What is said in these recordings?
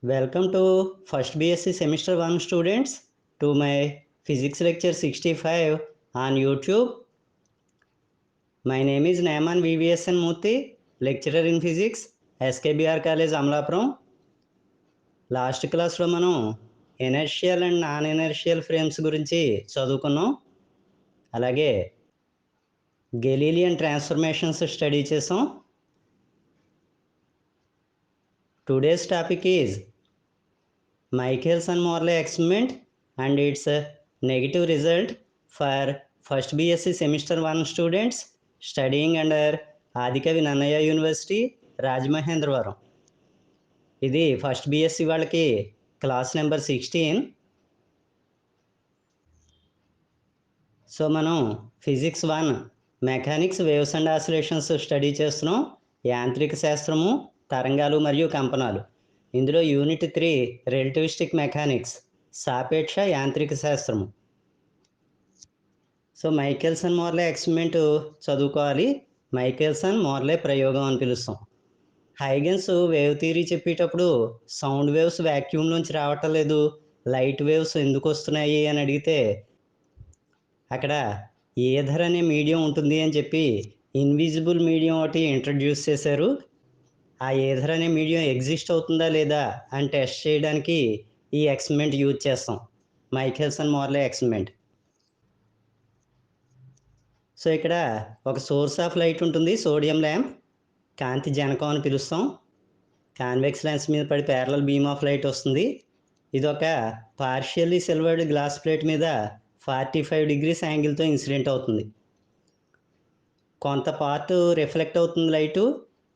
Welcome to first BSc semester 1 students to my physics lecture 65 on YouTube. My name is Naiman VVSN Murthy, lecturer in physics, SKBR College Amlapuram. Last క్లాస్లో మనం inertial and non inertial frames గురించి చదువుకున్నాం. అలాగే Galilean transformations study చేసాం. Today's topic is Michelson-Morley experiment and its negative result for first BSc semester 1 students studying under Adikavi Nannaya University, Rajamahendravaram. ఇది first BSc వాళ్ళకి class number 16. So మనం physics 1 mechanics waves and oscillations study చేస్తున్నాం. యాంత్రిక శాస్త్రము, తరంగాలు మరియు కంపనాలు. ఇందులో unit 3 relativistic mechanics, సాపేక్ష యాంత్రిక శాస్త్రము. సో మైకెల్సన్ మోర్లే ఎక్స్పెరిమెంట్ చదువుకోవాలి. మైకెల్సన్ మోర్లే ప్రయోగం అని పిలుస్తాం. హైగెన్స్ వేవ్ థియరీ చెప్పేటప్పుడు సౌండ్ వేవ్స్ వ్యాక్యూమ్ నుంచి రావటం లేదు, లైట్ వేవ్స్ ఎందుకు వస్తున్నాయి అని అడిగితే అక్కడ ఏథర్ అనే మీడియం ఉంటుంది అని చెప్పి ఇన్విజిబుల్ మీడియం ఒకటి ఇంట్రడ్యూస్ చేశారు. ఆ ఏథర్ అనే మీడియం ఎగ్జిస్ట్ అవుతుందా లేదా అని టెస్ట్ చేయడానికి ఈ ఎక్స్పెరిమెంట్ యూజ్ చేస్తాం, మైకెల్సన్ మోర్లే ఎక్స్పెరిమెంట్. సో ఇక్కడ ఒక సోర్స్ ఆఫ్ లైట్ ఉంటుంది, సోడియం ల్యాంప్, కాంతి జనకం అని పిలుస్తాం. కాన్వెక్స్ లెన్స్ మీద పడి ప్యారలల్ బీమ్ ఆఫ్ లైట్ వస్తుంది. ఇది ఒక పార్షియల్లీ సిల్వర్డ్ గ్లాస్ ప్లేట్ మీద 45 degrees యాంగిల్తో ఇన్సిడెంట్ అవుతుంది. కొంత పార్ట్ రిఫ్లెక్ట్ అవుతుంది లైటు,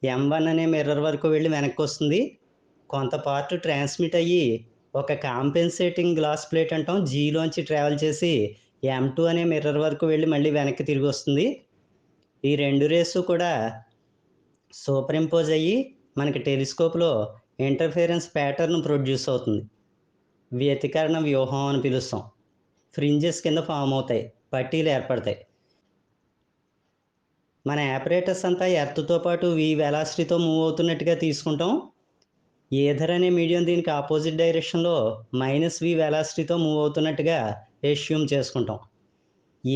M1 అనే మిర్రర్ వరకు వెళ్ళి వెనక్కి వస్తుంది. కొంత పార్ట్ ట్రాన్స్మిట్ అయ్యి ఒక కాంపెన్సేటింగ్ గ్లాస్ ప్లేట్ అంటాం, జీలోంచి ట్రావెల్ చేసి M2 అనే మిర్రర్ వరకు వెళ్ళి మళ్ళీ వెనక్కి తిరిగి వస్తుంది. ఈ రెండు రేసు కూడా సూపర్ ఇంపోజ్ అయ్యి మనకి టెలిస్కోప్లో ఇంటర్ఫిరెన్స్ ప్యాటర్న్ ప్రొడ్యూస్ అవుతుంది. వ్యతికరణ వ్యూహం అని పిలుస్తాం. ఫ్రింజెస్ కింద ఫామ్ అవుతాయి, పట్టీలు ఏర్పడతాయి. మన ఆపరేటర్స్ అంతా ఎర్త్తో పాటు v వెలాసిటీతో మూవ్ అవుతున్నట్టుగా తీసుకుంటాం. ఏథర్ అనే మీడియం దీనికి ఆపోజిట్ డైరెక్షన్లో -v వెలాసిటీతో మూవ్ అవుతున్నట్టుగా ఎస్యూమ్ చేసుకుంటాం.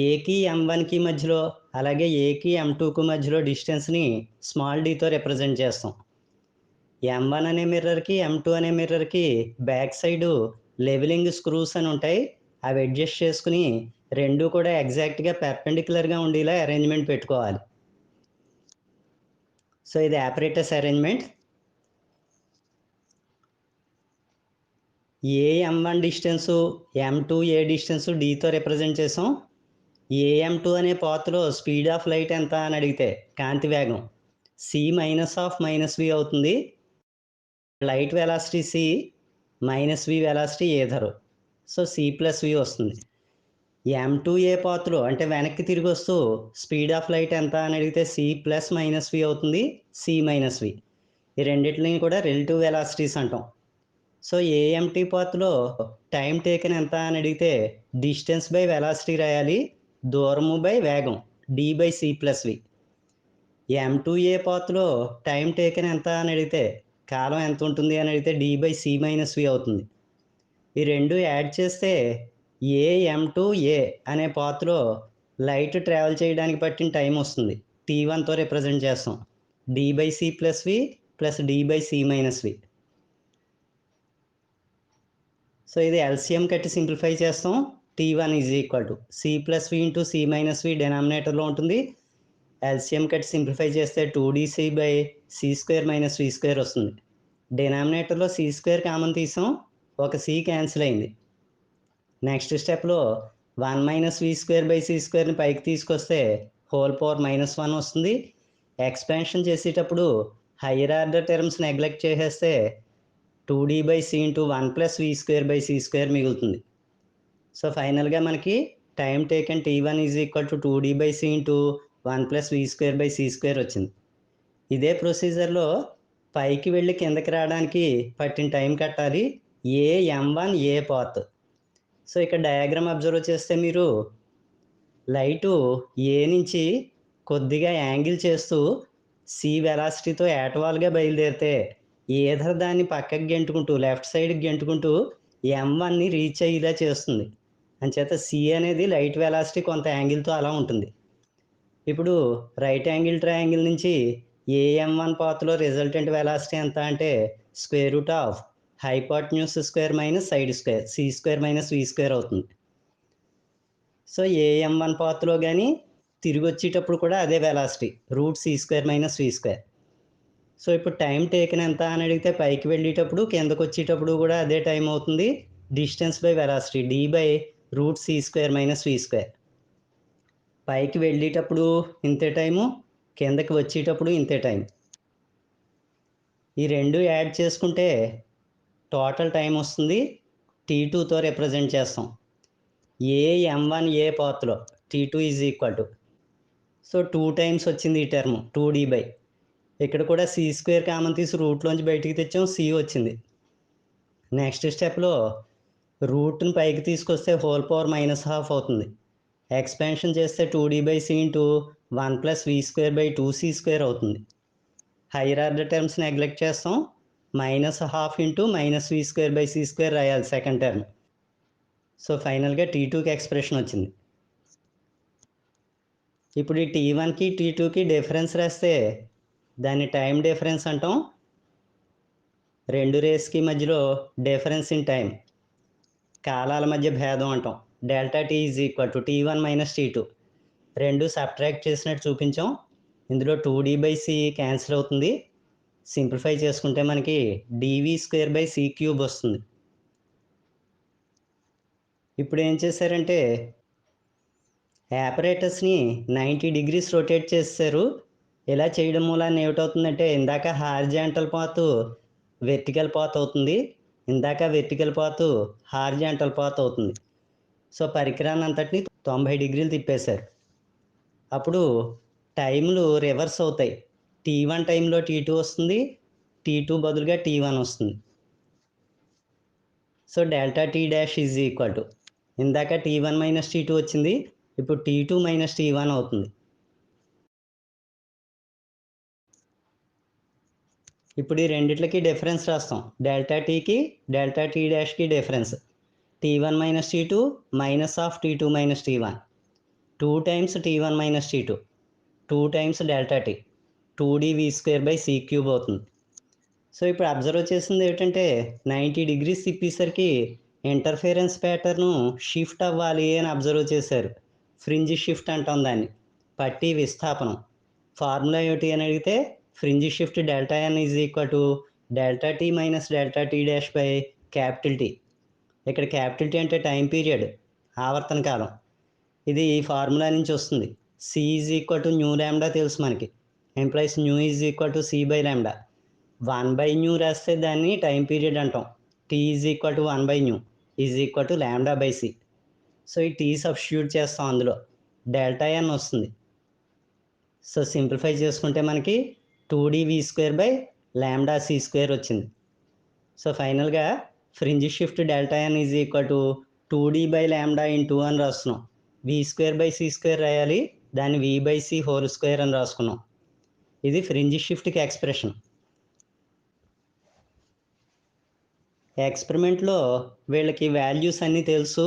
ఏకి M1కి మధ్యలో అలాగే ఏకి M2కు మధ్యలో డిస్టెన్స్ని స్మాల్ డీతో రిప్రజెంట్ చేస్తాం. M1 అనే మిర్రర్కి M2 అనే మిర్రర్కి బ్యాక్ సైడు లెవెలింగ్ స్క్రూస్ అని ఉంటాయి. అవి అడ్జస్ట్ చేసుకుని రెండు కూడా ఎగ్జాక్ట్గా పెర్పెండిక్యులర్గా ఉండేలా అరేంజ్మెంట్ పెట్టుకోవాలి. సో ఇది ఆపరేటర్స్ అరేంజ్మెంట్. ఏ M1 డిస్టెన్సు, M2 ఏ డిస్టెన్సు డీతో రిప్రజెంట్ చేసాం. AM2 అనే పాత్లో స్పీడ్ ఆఫ్ లైట్ ఎంత అని అడిగితే కాంతి వేగం C - v అవుతుంది. Light velocity C, -v velocity ether, so C+v వస్తుంది. M2A పాత్లో అంటే వెనక్కి తిరిగి వస్తూ స్పీడ్ ఆఫ్ లైట్ ఎంత అని అడిగితే C + v అవుతుంది, C - v. ఈ రెండింటిని కూడా రిలేటివ్ వెలాసిటీస్ అంటాం. సో AMT పాత్లో టైం టేకెన్ ఎంత అని అడిగితే డిస్టెన్స్ బై వెలాసిటీ రాయాలి, దూరము బై వేగం d/c+v. M2A పాత్లో టైం టేకెన్ ఎంత అని అడిగితే కాలం ఎంత ఉంటుంది అని అడిగితే d/c - v అవుతుంది. ఈ రెండు యాడ్ చేస్తే AM2A అనే పాత్లో లైట్ ట్రావెల్ చేయడానికి పట్టిన టైం వస్తుంది, T1తో రిప్రజెంట్ చేస్తాం, d/c+v + d/c-v. సో ఇది ఎల్సిఎం కట్టి సింప్లిఫై చేస్తాం. T1 = C+v × C-v డినామినేటర్లో ఉంటుంది. ఎల్సిఎం కట్టి సింప్లిఫై చేస్తే 2dc/c² - v² వస్తుంది. డినామినేటర్లో c² కామన్ తీసాం, ఒక c క్యాన్సిల్ అయింది. నెక్స్ట్ స్టెప్లో 1 - v²/c²ని పైకి తీసుకొస్తే హోల్ పవర్ -1 వస్తుంది. ఎక్స్పాన్షన్ చేసేటప్పుడు హయ్యర్ ఆర్డర్ టర్మ్స్ నెగ్లెక్ట్ చేసేస్తే 2d/c × 1 + v²/c² మిగులుతుంది. సో ఫైనల్గా మనకి time taken T1 = 2d/c × 1 + v²/c² వచ్చింది. ఇదే ప్రొసీజర్లో పైకి వెళ్ళి కిందకి రావడానికి పట్టిన టైం కట్టాలి, AM1A పాత్. సో ఇక్కడ డయాగ్రామ్ అబ్జర్వ్ చేస్తే మీరు లైటు ఏ నుంచి కొద్దిగా యాంగిల్ చేస్తూ C వెలాసిటీతో యాటవాల్గా బయలుదేరితే ఏదర్ దాన్ని పక్కకి గెంటుకుంటూ లెఫ్ట్ సైడ్కి గెంటుకుంటూ M1ని రీచ్ అయ్యేలా చేస్తుంది. అంచేత C అనేది లైట్ వెలాసిటీ కొంత యాంగిల్తో అలా ఉంటుంది. ఇప్పుడు రైట్ యాంగిల్ ట్రయాంగిల్ నుంచి AM1 పాత్లో రిజల్టెంట్ వెలాసిటీ ఎంత అంటే square root of hypotenuse square minus side square C² minus V² అవుతుంది. సో AM1 పాత్లో కానీ తిరిగి వచ్చేటప్పుడు కూడా అదే velocity √C² minus V². So ఇప్పుడు టైం టేకన్ ఎంత అని అడిగితే పైకి వెళ్ళేటప్పుడు కిందకు వచ్చేటప్పుడు కూడా అదే టైం అవుతుంది. Distance by velocity D by √C² minus V². పైకి వెళ్ళేటప్పుడు ఇంతే టైము, కిందకి వచ్చేటప్పుడు ఇంతే టైం. ఈ రెండు యాడ్ చేసుకుంటే టోటల్ టైం వస్తుంది. T2తో రిప్రజెంట్ చేస్తాం. AM1A పాత్లో T2 is equal to so 2 times వచ్చింది ఈ టర్మ్ 2D బై ఇక్కడ కూడా C² కామన్ తీసి రూట్లోంచి బయటికి తెచ్చాం, C వచ్చింది. నెక్స్ట్ స్టెప్లో రూట్ని పైకి తీసుకొస్తే హోల్ పవర్ -12 అవుతుంది. ఎక్స్పాన్షన్ చేస్తే 2D by C into 1 plus V² by 2C² అవుతుంది. హైయర్ ఆర్డర్ టర్మ్స్ నెగ్లెక్ట్ చేస్తాం. -12 ఇంటూ -V² బై C² రాయాలి సెకండ్ టర్మ్. సో ఫైనల్గా T2కి ఎక్స్ప్రెషన్ వచ్చింది. ఇప్పుడు ఈ T1కి T2కి డిఫరెన్స్ రాస్తే దాన్ని టైం డిఫరెన్స్ అంటాం. రెండు రేస్కి మధ్యలో డిఫరెన్స్ ఇన్ టైం, కాలాల మధ్య భేదం అంటాం. ∆T is equal to T1 minus T2. రెండు సబ్ట్రాక్ట్ చేసినట్టు చూపించాం. ఇందులో 2D బై C క్యాన్సిల్ అవుతుంది. సింప్లిఫై చేసుకుంటే మనకి dV² బై C³ వస్తుంది. ఇప్పుడు ఏం చేశారంటే యాపరేటస్ని 90 డిగ్రీస్ రొటేట్ చేశారు. ఇలా చేయడం మూలాన్ని ఏమిటవుతుందంటే ఇందాక హారిజాంటల్ పాత్ వెర్టికల్ పాత్ అవుతుంది, ఇందాక వెర్టికల్ పాత్ హారిజాంటల్ పాత్ అవుతుంది. సో పరికరాన్ని అంతటిని 90 డిగ్రీలు తిప్పేశారు. అప్పుడు టైంలు రివర్స్ అవుతాయి. T1 టైంలో T2 వస్తుంది, T2 బదులుగా T1 వస్తుంది. So ∆T' is equal to ఇందాక T1 మైనస్ T2 వచ్చింది, ఇప్పుడు T2 మైనస్ T1 అవుతుంది. ఇప్పుడు ఈ రెండిట్లకి డిఫరెన్స్ రాస్తాం. ∆Tకి ∆T' difference T1 minus T2 minus of T2 minus T1. 2 times T1 minus T2, 2 times ∆T, 2dV² by C³ అవుతుంది. So ఇప్పుడు observe చేసింది ఏంటంటే 90 డిగ్రీస్ తిప్పేసరికి ఇంటర్ఫిరెన్స్ ప్యాటర్ను షిఫ్ట్ అవ్వాలి అని అబ్జర్వ్ చేశారు. ఫ్రింజ్ షిఫ్ట్ అంటాం దాన్ని, పట్టీ విస్థాపనం. ఫార్ములా ఏమిటి అని అడిగితే fringe shift ∆N is equal to ∆T minus ∆T' by T. ఇక్కడ T అంటే టైం పీరియడ్, ఆవర్తన కాలం. ఇది ఈ ఫార్ములా నుంచి వస్తుంది. C is equal to nu lambda తెలుసు మనకి, implies nu is equal to C by lambda. 1/న్యూ రాస్తే దాన్ని టైం పీరియడ్ అంటాం. T ఈజ్ ఈక్వల్ టు 1/న్యూ is equal to lambda by C. So ఈ T సబ్స్టిట్యూట్ చేస్తాం, అందులో ∆N వస్తుంది. సో సింప్లిఫై చేసుకుంటే మనకి 2dV² బై λc² వచ్చింది. సో ఫైనల్గా fringe shift ∆N is equal to 2D by λ into అని రాస్తున్నాం. V² బై C² రాయాలి, దాన్ని V by C whole square అని రాసుకున్నాం. ఇది ఫ్రింజ్ షిఫ్ట్కి ఎక్స్ప్రెషన్. ఎక్స్పెరిమెంట్లో వీళ్ళకి వాల్యూస్ అన్నీ తెలుసు.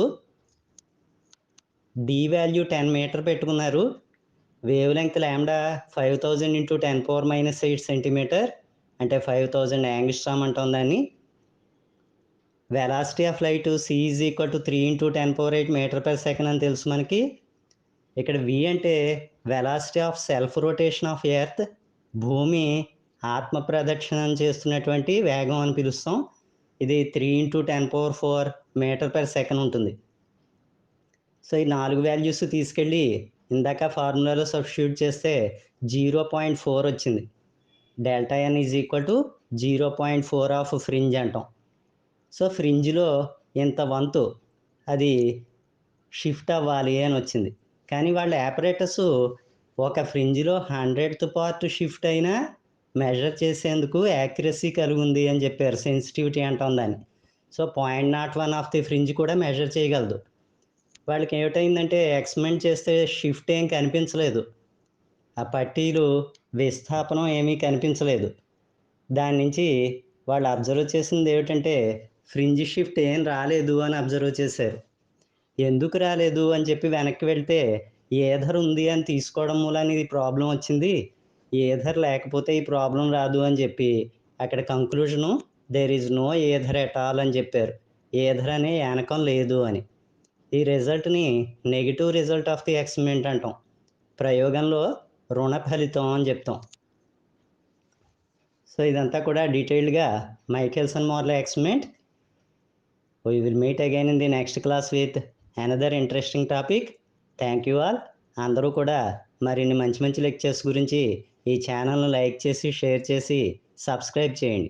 D వాల్యూ 10 మీటర్ పెట్టుకున్నారు. వేవ్ లెంగ్త్ λ 5000 ఇంటూ 10⁻⁸ సెంటీమీటర్ అంటే 5000 యాంగ్స్ట్రామ్ అంటాం దాన్ని. Velocity of light C is equal to 3 into 10⁸ metre per second అని తెలుసు మనకి. ఇక్కడ V అంటే velocity of self rotation of earth, భూమి ఆత్మ ప్రదక్షిణం చేస్తున్నటువంటి వేగం అని పిలుస్తాం. ఇది 3 ఇంటూ 10⁴ మీటర్ పర్ సెకండ్ ఉంటుంది. సో ఈ 4 వాల్యూస్ తీసుకెళ్ళి ఇందాక ఫార్ములాలో సబ్స్టిట్యూట్ చేస్తే 0.4 వచ్చింది. ∆N is equal to 0.4 of fringe అంటాం. సో ఫ్రింజ్లో ఇంత వంతు అది షిఫ్ట్ అవ్వాలి అని వచ్చింది. కానీ వాళ్ళ ఆపరేటర్స్ ఒక ఫ్రింజ్లో 100th పార్ట్ షిఫ్ట్ అయినా మెజర్ చేసేందుకు యాక్యురసీ కలిగి ఉంది అని చెప్పారు. సెన్సిటివిటీ అంటాం దాన్ని. సో 0.01 ఆఫ్ ది ఫ్రింజ్ కూడా మెజర్ చేయగలదు. వాళ్ళకి ఏమిటైందంటే ఎక్స్పెరిమెంట్ చేస్తే షిఫ్ట్ ఏం కనిపించలేదు, ఆ పట్టీలు విస్థాపనం ఏమీ కనిపించలేదు. దాని నుంచి వాళ్ళు అబ్జర్వ్ చేసింది ఏమిటంటే ఫ్రింజ్ షిఫ్ట్ ఏం రాలేదు అని అబ్జర్వ్ చేశారు. ఎందుకు రాలేదు అని చెప్పి వెనక్కి వెళ్తే ఏథర్ ఉంది అని తీసుకోవడం మూలాన ఇది ప్రాబ్లం వచ్చింది. ఏథర్ లేకపోతే ఈ ప్రాబ్లం రాదు అని చెప్పి అక్కడ conclusion there is no ether at all అని చెప్పారు. ఏథర్ అనే యానకం లేదు అని. ఈ రిజల్ట్‌ని negative result of the experiment అంటాం. ప్రయోగంలో రుణ ఫలితం అని చెప్తాం. సో ఇదంతా కూడా డీటెయిల్డ్‌గా Michelson మోర్లే experiment. We will meet again in the next class with another interesting topic. Thank you all. అందరూ కూడా మరిన్ని మంచి మంచి లెక్చర్స్ గురించి ఈ ఛానల్‌ను లైక్ చేసి, షేర్ చేసి, సబ్స్క్రైబ్ చేయండి.